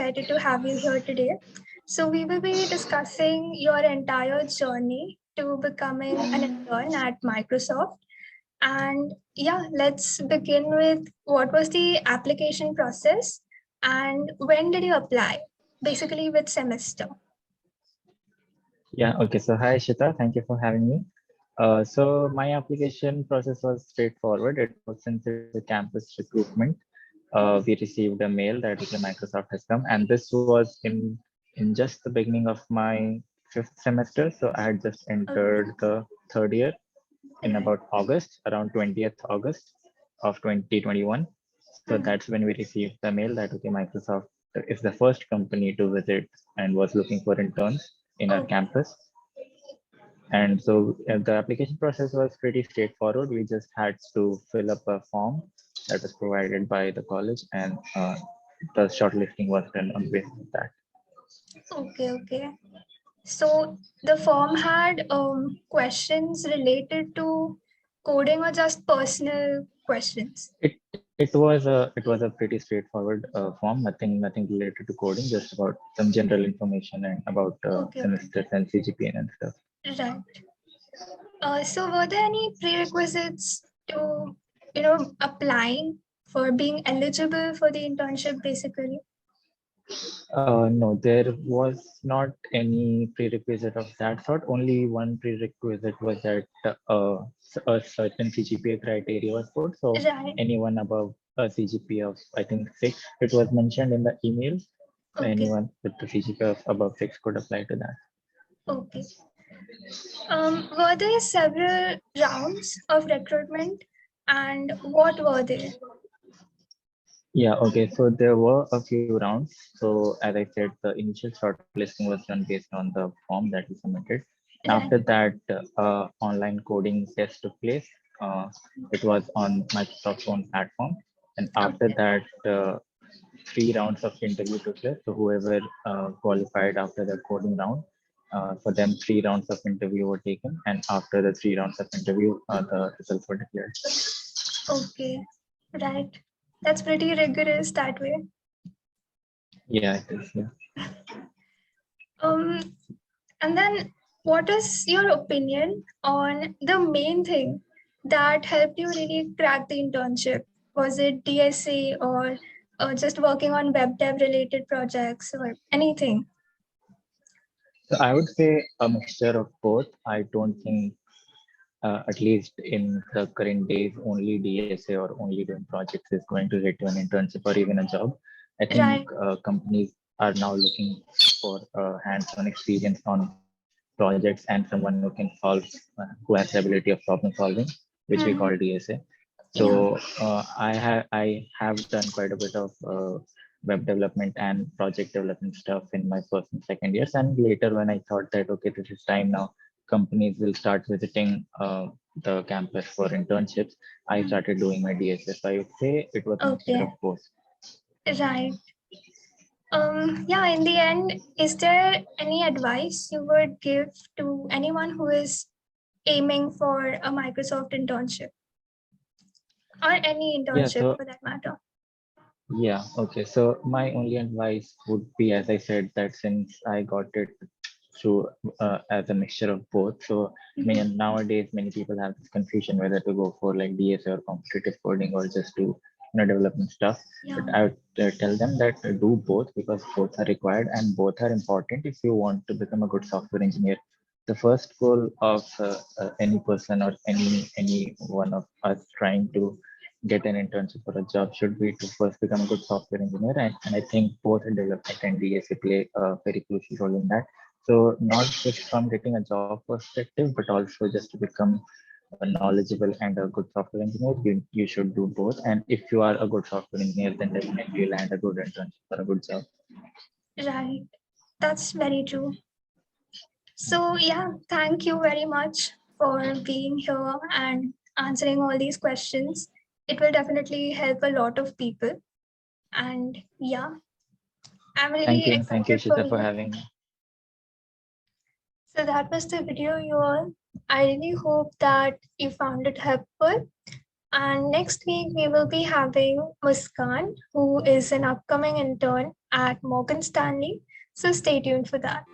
excited to have you here today. So, we will be discussing your entire journey to becoming an intern at Microsoft. And yeah, let's begin with what was the application process and when did you apply? Basically, which semester? Yeah, okay. So hi Shita, thank you for having me. So my application process was straightforward. It was since it's a campus recruitment. We received a mail that okay, Microsoft has come, and this was in just the beginning of my fifth semester. So I had just Okay, entered the third year in right. about August, around 20th August of 2021. So Mhm. that's when we received the mail that okay, Microsoft is the first company to visit and was looking for interns in our Okay, campus. And so the application process was pretty straightforward. We just had to fill up a form that was provided by the college, and the shortlisting was done on basis of that. okay. So the form had questions related to coding or just personal questions. It was a pretty straightforward form, nothing related to coding, just about some general information and about Okay, semesters and CGPA and stuff. right. So were there any prerequisites to, applying for being eligible for the internship basically? No, there was not any prerequisite of that sort. Only one prerequisite was that a certain CGPA criteria was put. So Right. anyone above a CGPA of, I think, 6, it was mentioned in the email. Okay. Anyone with the CGPA of above 6 could apply to that. Okay. Were there several rounds of recruitment and what were they? Yeah, okay. So there were a few rounds. So as I said, the initial shortlisting was done based on the form that we submitted. After Right. that, online coding test took place. It was on Microsoft's own platform. And after Okay. that, 3 rounds of interview took place. So whoever qualified after the coding round, for them, 3 rounds of interview were taken. And after the 3 rounds of interview, the results were declared. Okay. Right. That's pretty rigorous that way. Yeah, it is. Yeah. Um, and then what is your opinion on the main thing that helped you really crack the internship? Was it DSA or just working on web dev related projects or anything? So I would say a mixture of both. I don't think, at least in the current days, only DSA or only doing projects is going to get you an internship or even a job. I think Right. companies are now looking for hands-on experience on projects and someone who can solve, who has the ability of problem solving, which we Mhm. call DSA. Yeah. So I have done quite a bit of web development and project development stuff in my first and second years. And later, when I thought that okay, this is time now, companies will start visiting the campus for internships. I Mm. started doing my DSA. So I would say it was a mixture Okay. of both. Right. Yeah, in the end, is there any advice you would give to anyone who is aiming for a Microsoft internship or any Yeah. internship So for that matter? yeah, okay. So my only advice would be, as I said, that since I got it through as a mixture of both. So Mhm. nowadays many people have this confusion whether to go for like DSA or competitive coding or just do development stuff. But Yeah. I would tell them that do both because both are required and both are important if you want to become a good software engineer. The first goal of any person or any one of us trying to get an internship or a job should be to first become a good software engineer. And I think both development and DSA play a very crucial role in that. So not just from getting a job perspective, but also just to become a knowledgeable and a good software engineer, you should do both. And if you are a good software engineer, then definitely land a good internship or a good job. Right. That's very true. So, yeah, thank you very much for being here and answering all these questions. It will definitely help a lot of people. And yeah, I'm really Thank you, excited for Shita, for you. having me. So, that was the video, you all. I really hope that you found it helpful. And next week, we will be having Muskan, who is an upcoming intern at Morgan Stanley. So stay tuned for that.